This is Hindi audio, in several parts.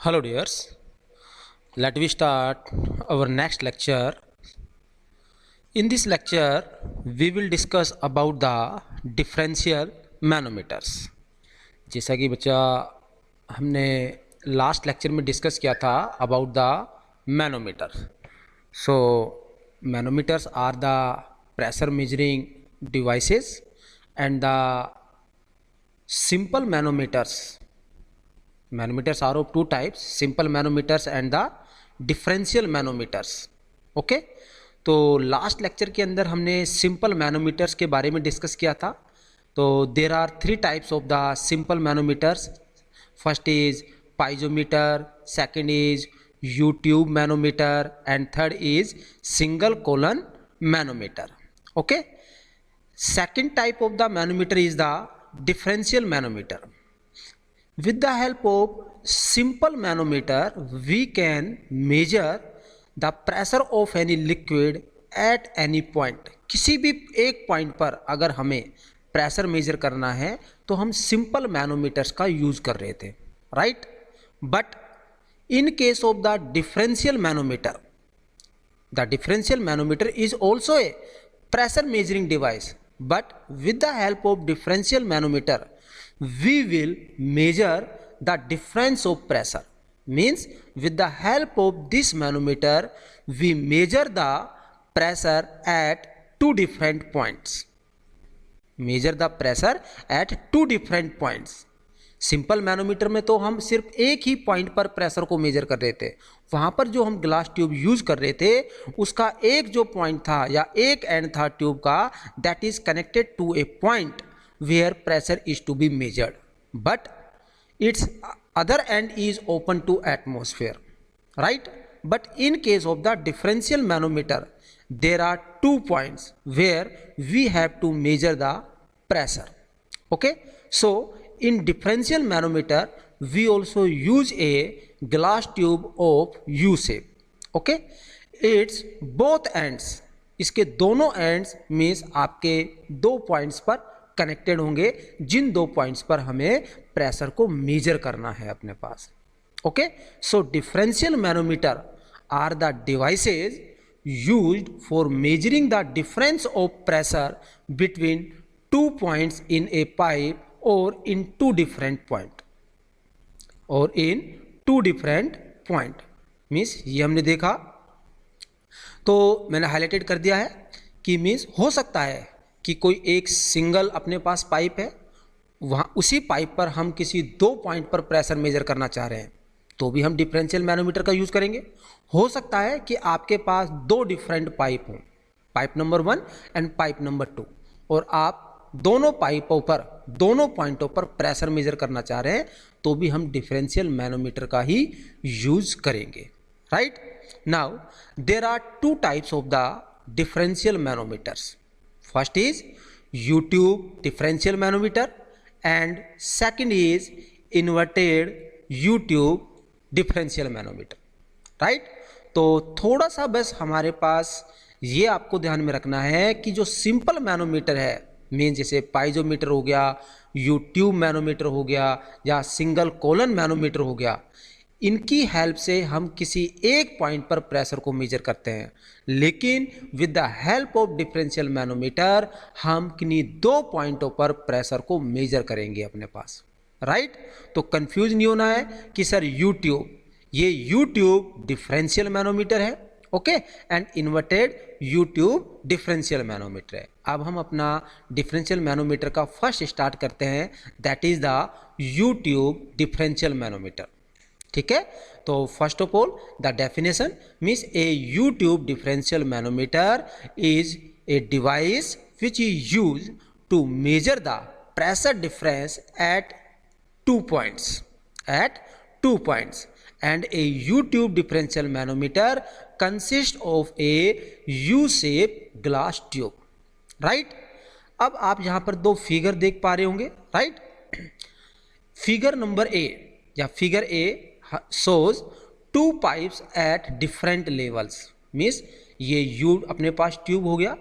Hello dears, let we start our next lecture. In this lecture, we will discuss about the differential manometers. जैसा कि बच्चा हमने लास्ट लेक्चर में डिस्कस किया था about the manometer. So manometers are the pressure measuring devices and the simple manometers. Manometers are of two types, simple manometers and the differential manometers. Okay तो लास्ट लेक्चर के अंदर हमने सिंपल मैनोमीटर्स के बारे में डिस्कस किया था. तो there are three types of the simple manometers. First is piezometer, second is U tube manometer and third is single colon manometer. Okay, second type of the manometer is the differential manometer. With the help of simple manometer, we can measure the pressure of any liquid at any point. किसी भी एक पॉइंट पर अगर हमें प्रेशर मेजर करना है तो हम सिंपल मैनोमीटर्स का यूज कर रहे थे, right. But in case of the differential manometer is also a pressure measuring device. But with the help of differential manometer we will measure the difference of pressure. Means with the help of this manometer we measure the pressure at two different points. Simple manometer में तो हम सिर्फ एक ही पॉइंट पर प्रेशर को मेजर कर रहे थे. वहाँ पर जो हम ग्लास ट्यूब यूज कर रहे थे उसका एक जो पॉइंट था या एक एंड था ट्यूब का, that is connected to a point where pressure is to be measured, but its other end is open to atmosphere, right. But in case of the differential manometer there are 2 points where we have to measure the pressure. Okay, so in differential manometer we also use a glass tube of U shape. Okay, its both ends, इसके दोनों ends means आपके दो पॉइंट्स पर कनेक्टेड होंगे जिन दो पॉइंट्स पर हमें प्रेशर को मेजर करना है अपने पास. Okay, so differential manometer are the devices used for measuring the difference of pressure between two points in a pipe or in two different point. Means ये हमने देखा तो मैंने हाईलाइटेड कर दिया है कि मीन्स हो सकता है कि कोई एक सिंगल अपने पास पाइप है, वहाँ उसी पाइप पर हम किसी दो पॉइंट पर प्रेशर मेजर करना चाह रहे हैं तो भी हम डिफरेंशियल मैनोमीटर का यूज़ करेंगे. हो सकता है कि आपके पास दो डिफरेंट पाइप हों, pipe number 1 and pipe number 2, और आप दोनों पाइपों पर दोनों पॉइंटों पर प्रेशर मेजर करना चाह रहे हैं तो भी हम डिफरेंशियल मैनोमीटर का ही यूज़ करेंगे, right. Now there are 2 types of the differential manometers. First is U-tube differential manometer and second is inverted U-tube differential manometer, right. तो थोड़ा सा बस हमारे पास ये आपको ध्यान में रखना है कि जो सिंपल मैनोमीटर है, मीन जैसे पाइजोमीटर हो गया, U-tube मैनोमीटर हो गया या सिंगल कोलन मैनोमीटर हो गया, इनकी हेल्प से हम किसी एक पॉइंट पर प्रेशर को मेजर करते हैं. लेकिन with the help of differential manometer हम किन्हीं दो पॉइंटों पर प्रेशर को मेजर करेंगे अपने पास, राइट. तो कंफ्यूज नहीं होना है कि सर U-tube, ये U-tube डिफरेंशियल मैनोमीटर है, okay, and inverted U-tube differential manometer है. अब हम अपना डिफरेंशियल मैनोमीटर का फर्स्ट स्टार्ट करते हैं, that is the U-tube differential manometer. ठीक है, तो first of all the definition means a U-tube differential manometer is a device which is use to measure the pressure difference at two points and a U-tube differential manometer consist of a U shape glass tube, right. अब आप यहां पर दो फिगर देख पा रहे होंगे, राइट. फिगर नंबर ए या figure A shows 2 pipes at different levels. Means ये U अपने पास ट्यूब हो गया,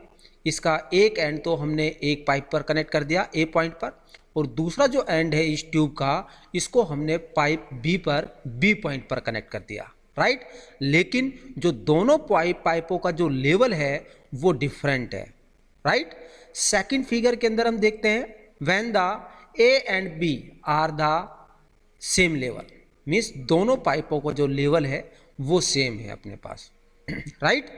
इसका एक एंड तो हमने एक पाइप पर कनेक्ट कर दिया ए पॉइंट पर, और दूसरा जो एंड है इस ट्यूब का, इसको हमने पाइप बी पर बी पॉइंट पर कनेक्ट कर दिया, राइट। लेकिन जो दोनों पाइपों का जो लेवल है वो डिफरेंट है, राइट। सेकंड फिगर के अंदर हम देखते हैं when the A and B are the same level, means दोनों पाइपों का जो लेवल है वो सेम है अपने पास, राइट।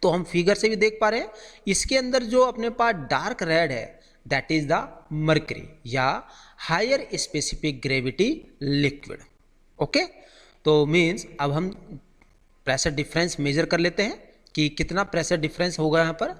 तो हम फिगर से भी देख पा रहे हैं इसके अंदर जो अपने पास डार्क रेड है दैट इज द मर्करी या higher specific gravity liquid, okay. तो मीन्स अब हम प्रेशर डिफरेंस मेजर कर लेते हैं कि कितना प्रेशर डिफरेंस होगा यहाँ पर।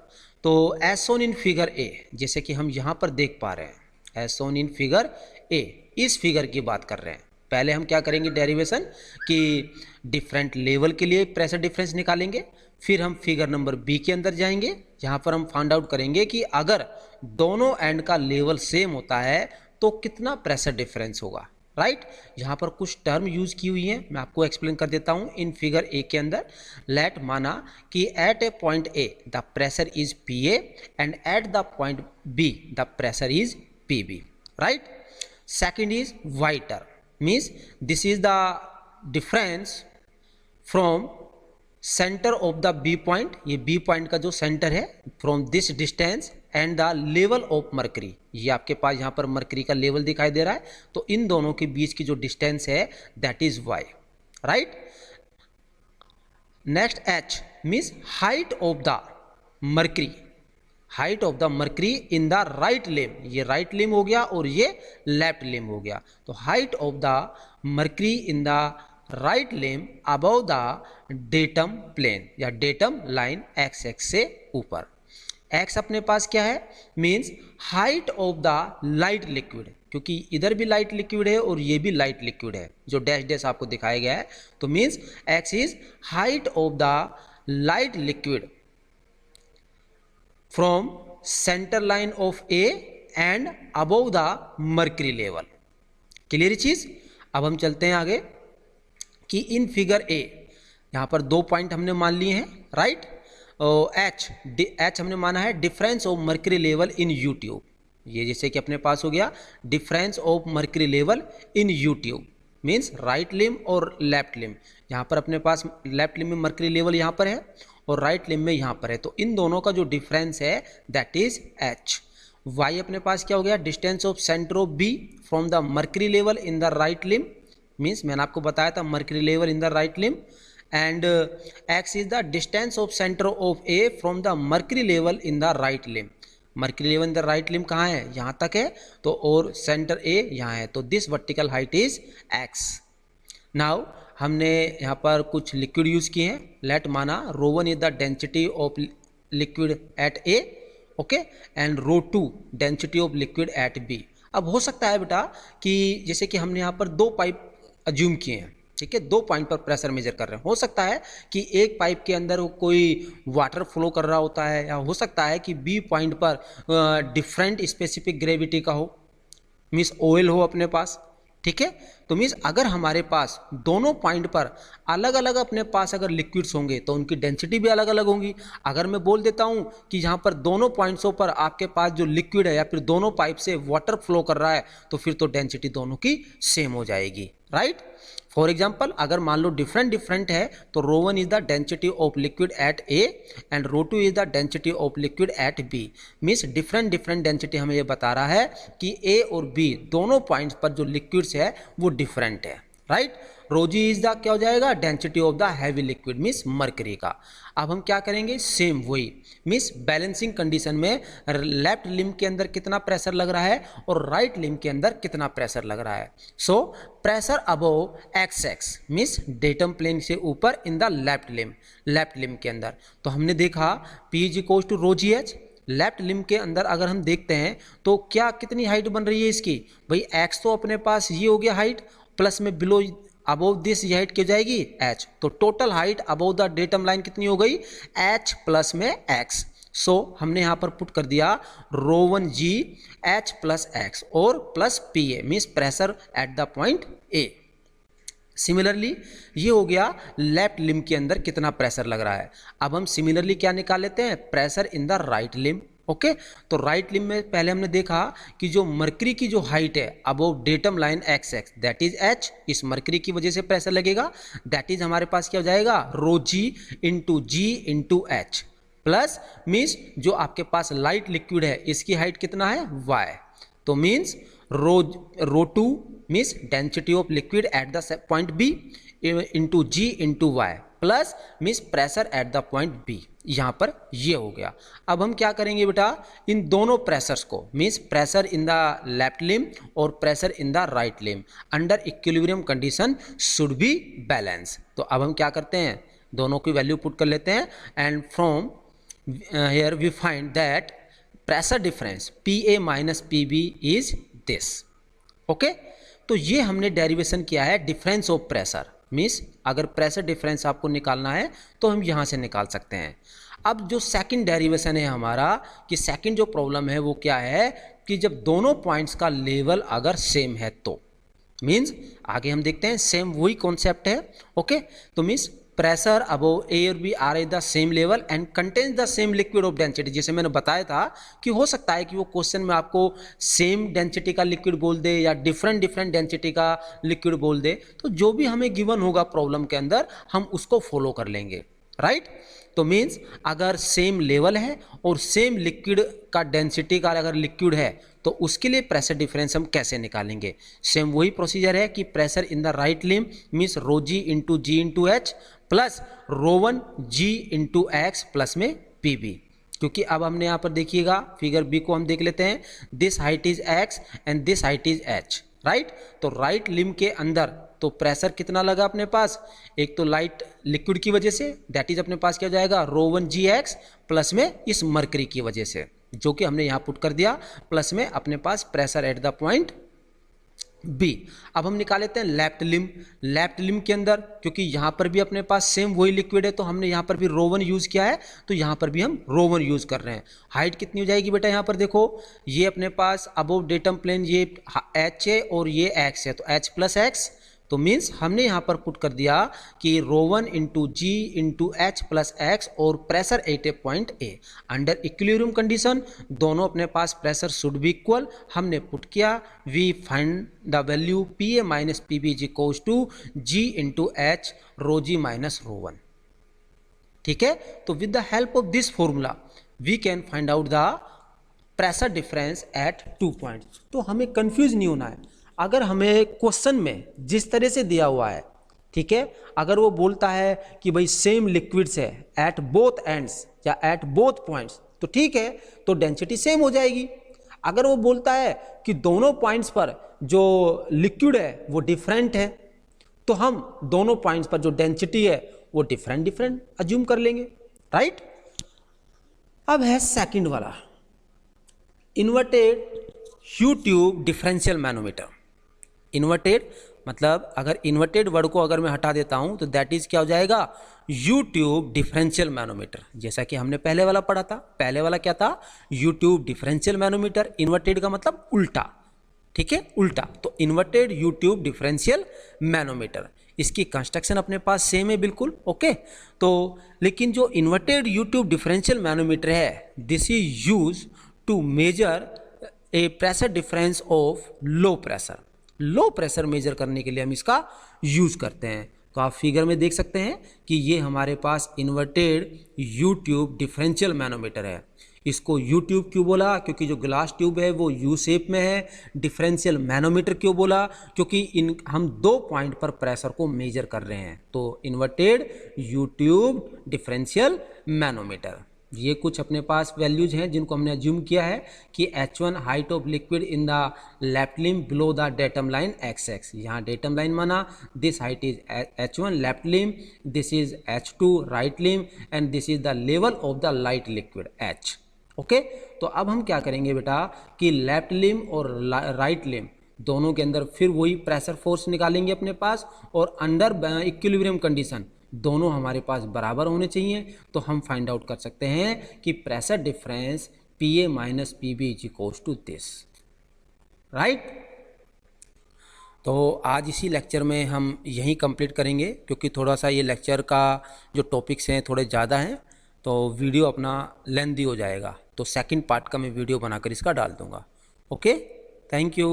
तो as Son in figure A, जैसे कि हम यहाँ पर देख पा रहे हैं as Son in figure A, इस फिगर की बात कर रहे हैं। पहले हम क्या करेंगे डेरिवेशन कि डिफरेंट लेवल के लिए प्रेशर डिफरेंस निकालेंगे, फिर हम फिगर नंबर बी के अंदर जाएंगे, जहाँ पर हम फाइंड आउट करेंगे कि अगर दोनों एंड का लेवल सेम होता है तो कितना प्रेशर डिफरेंस होगा, राइट। यहाँ पर कुछ टर्म यूज की हुई है, मैं आपको एक्सप्लेन कर देता हूँ। इन फिगर ए के अंदर लेट माना कि at a point A the pressure is P A and at the point B the pressure is P B, right. Second is Y term, means this is the difference from centre of the B point, ये बी पॉइंट का जो सेंटर है, from this distance and the level of mercury, ये आपके पास यहाँ पर मर्करी का लेवल दिखाई दे रहा है, तो इन दोनों के बीच की जो डिस्टेंस है that is Y, right. Next H means height of the mercury, height of the mercury in the right limb, ये राइट लिम हो गया और ये लेफ्ट लिम हो गया। तो height of the mercury in the right limb above the datum plane या डेटम लाइन एक्स एक्स से ऊपर। एक्स अपने पास क्या है, means height of the light liquid, क्योंकि इधर भी लाइट लिक्विड है और ये भी लाइट लिक्विड है, जो डैश डैश आपको दिखाया गया है। तो means x is height of the light liquid from centre line of A and above the mercury level. Clear चीज। अब हम चलते हैं आगे कि इन फिगर ए यहाँ पर दो पॉइंट हमने मान लिए हैं, राइट। एच हमने माना है difference of mercury level in U tube, ये जैसे कि अपने पास हो गया difference of mercury level in U tube, means right limb और लेफ्ट लिम। यहाँ पर अपने पास लेफ्ट लिम में मर्करी लेवल यहाँ पर है और राइट लिम में यहाँ पर है, तो इन दोनों का जो डिफरेंस है दैट इज एच। वाई अपने पास क्या हो गया, distance of centre of B from the mercury level in the right limb, means मैंने आपको बताया था mercury level in the right limb, and X is the distance of centre of A from the mercury level in the right limb. Mercury level in the right limb कहाँ है, यहाँ तक है, तो और सेंटर ए यहाँ है, तो this vertical height is x. Now हमने यहाँ पर कुछ लिक्विड यूज किए हैं, लेट माना ρ1 is the density of liquid at A, okay, and ρ2 density of liquid at B. अब हो सकता है बेटा कि जैसे कि हमने यहाँ पर दो पाइप अज्यूम किए हैं, ठीक है, दो पॉइंट पर प्रेशर मेजर कर रहे हैं। हो सकता है कि एक पाइप के अंदर कोई वाटर फ्लो कर रहा होता है, या हो सकता है कि बी पॉइंट पर डिफरेंट स्पेसिफिक ग्रेविटी का हो, मीन्स ऑयल हो अपने पास, ठीक है। तो मीन्स अगर हमारे पास दोनों पॉइंट पर अलग अलग अपने पास अगर लिक्विड्स होंगे तो उनकी डेंसिटी भी अलग अलग होंगी। अगर मैं बोल देता हूँ कि यहाँ पर दोनों पॉइंट्सों पर आपके पास जो लिक्विड है या फिर दोनों पाइप से वाटर फ्लो कर रहा है, तो फिर तो डेंसिटी दोनों की सेम हो जाएगी, राइट। फॉर एग्जाम्पल अगर मान लो डिफरेंट है तो ρ1 is the density of liquid at A and ρ2 is the density of liquid at B, means different density हमें ये बता रहा है कि ए और बी दोनों पॉइंट्स पर जो लिक्विड्स है वो डिफरेंट है, राइट। ρg इज द क्या हो जाएगा, density of the heavy liquid means mercury का। अब हम क्या करेंगे, सेम वही, मीन्स बैलेंसिंग कंडीशन में लेफ्ट लिम के अंदर कितना प्रेशर लग रहा है और राइट लिम के अंदर कितना प्रेशर लग रहा है। So pressure above X X means datum plane से ऊपर इन द लेफ्ट लिम के अंदर। तो हमने देखा P is equal to ρgh, left limb के अंदर अगर हम देखते हैं तो क्या कितनी हाइट बन रही है इसकी, भाई x तो अपने पास ये हो गया हाइट, प्लस में बिलो अबव दिस ये हाइट क्या हो जाएगी h, तो total height above the datum line कितनी हो गई h प्लस में x। सो हमने यहाँ पर पुट कर दिया ρ1g h प्लस x और plus pa means pressure at the point a। Similarly ये हो गया लेफ्ट लिम के अंदर कितना प्रेशर लग रहा है। अब हम सिमिलरली क्या निकाल लेते हैं, pressure in the right limb, okay. तो राइट लिम्ब में पहले हमने देखा कि जो मरकरी की जो हाइट है above datum line X x that is H, इस मरकरी की वजह से प्रेशर लगेगा, दैट इज हमारे पास क्या हो जाएगा रो G into H, plus means जो आपके पास लाइट लिक्विड है इसकी हाइट कितना है वाई, तो means rho two means density of liquid at the point B into G into Y plus means pressure at the point B, यहाँ पर ये हो गया। अब हम क्या करेंगे बेटा, इन दोनों प्रेशर्स को means pressure in the left limb और pressure in the right limb under equilibrium condition should be balance. तो अब हम क्या करते हैं, दोनों की वैल्यू पुट कर लेते हैं and from here we find that pressure difference PA minus PB is this. Okay, तो ये हमने डेरिवेशन किया है डिफरेंस ऑफ प्रेशर, मीन्स अगर प्रेशर डिफरेंस आपको निकालना है तो हम यहाँ से निकाल सकते हैं। अब जो सेकंड डेरिवेशन है हमारा, कि सेकंड जो प्रॉब्लम है वो क्या है कि जब दोनों पॉइंट्स का लेवल अगर सेम है तो मीन्स आगे हम देखते हैं सेम वही कॉन्सेप्ट है। ओके, तो मीन्स प्रेशर अबव ए और B are at the same level and contains the same liquid of density, जैसे मैंने बताया था कि हो सकता है कि वो क्वेश्चन में आपको सेम डेंसिटी का लिक्विड बोल दे या डिफरेंट डेंसिटी का लिक्विड बोल दे, तो जो भी हमें गिवन होगा प्रॉब्लम के अंदर हम उसको फॉलो कर लेंगे, राइट। तो मीन्स अगर सेम लेवल है और सेम लिक्विड का डेंसिटी का अगर लिक्विड है तो उसके लिए प्रेशर डिफरेंस हम कैसे निकालेंगे, सेम वही प्रोसीजर है कि pressure in the right limb means rho G into H plus rho one G into X plus में पी बी, क्योंकि अब हमने यहाँ पर देखिएगा फिगर बी को हम देख लेते हैं, this height is x and this height is H, right. तो राइट लिम्ब के अंदर तो प्रेशर कितना लगा अपने पास, एक तो लाइट लिक्विड की वजह से दैट इज अपने पास क्या हो जाएगा रो वन जी एक्स प्लस में इस मरकरी की वजह से जो कि हमने यहाँ पुट कर दिया, प्लस में अपने पास pressure at the point B. अब हम निकाल लेते हैं लेफ्ट लिम्ब के अंदर, क्योंकि यहाँ पर भी अपने पास सेम वही लिक्विड है तो हमने यहाँ पर भी रो वन यूज़ किया है, तो यहाँ पर भी हम रो वन यूज़ कर रहे हैं। हाइट कितनी हो जाएगी बेटा, यहाँ पर देखो ये अपने पास अबव डेटम प्लेन ये एच है और ये एक्स है, तो एच प्लस एक्स, तो मीन्स हमने यहाँ पर पुट कर दिया कि rho one into G into H plus X और pressure at a point A under equilibrium condition, दोनों अपने पास प्रेशर शुड बी इक्वल, हमने पुट किया we find the value PA minus PB is equals to G into H rho ji minus rho one. ठीक है, तो with the help of this formula we can find out the pressure difference at 2 points. तो हमें कंफ्यूज नहीं होना है, अगर हमें क्वेश्चन में जिस तरह से दिया हुआ है, ठीक है, अगर वो बोलता है कि भाई सेम लिक्विड्स है एट बोथ एंड्स या एट बोथ पॉइंट्स तो ठीक है, तो डेंसिटी सेम हो जाएगी। अगर वो बोलता है कि दोनों पॉइंट्स पर जो लिक्विड है वो डिफरेंट है तो हम दोनों पॉइंट्स पर जो डेंसिटी है वो डिफरेंट अज्यूम कर लेंगे, राइट। अब है सेकंड वाला, inverted U tube differential manometer. Inverted मतलब अगर इन्वर्टेड वर्ड को अगर मैं हटा देता हूं तो दैट इज क्या हो जाएगा यू ट्यूब डिफरेंशियल मैनोमीटर, जैसा कि हमने पहले वाला पढ़ा था। पहले वाला क्या था, U tube differential manometer, inverted का मतलब उल्टा, ठीक है, उल्टा। तो inverted U tube differential manometer, इसकी कंस्ट्रक्शन अपने पास सेम है बिल्कुल, ओके। तो लेकिन जो inverted U tube differential manometer है this is use to measure a pressure difference of low pressure मेजर करने के लिए हम इसका यूज करते हैं। तो आप फिगर में देख सकते हैं कि ये हमारे पास inverted U tube differential manometer है। इसको यू ट्यूब क्यों बोला, क्योंकि जो ग्लास ट्यूब है वो यू शेप में है। डिफरेंशियल मैनोमीटर क्यों बोला, क्योंकि हम 2 पॉइंट पर प्रेशर को मेजर कर रहे हैं। तो inverted U tube differential manometer, ये कुछ अपने पास वैल्यूज हैं जिनको हमने अज्यूम किया है कि H1 height of liquid in the left limb below the datum line XX, यहाँ डेटम लाइन माना, this height is H1 left limb, this is H2 right limb and this is the level of the light liquid H। Okay, तो अब हम क्या करेंगे बेटा कि लेफ्ट लिम्ब और राइट लिम्ब दोनों के अंदर फिर वही प्रेशर फोर्स निकालेंगे अपने पास, और अंडर इक्विलिब्रियम कंडीशन दोनों हमारे पास बराबर होने चाहिए। तो हम फाइंड आउट कर सकते हैं कि pressure difference PA minus PB is equals to this, right. तो आज इसी लेक्चर में हम यहीं कंप्लीट करेंगे, क्योंकि थोड़ा सा ये लेक्चर का जो टॉपिक्स हैं थोड़े ज़्यादा हैं तो वीडियो अपना लेंथी हो जाएगा। तो सेकंड पार्ट का मैं वीडियो बनाकर इसका डाल दूंगा। Okay, thank you.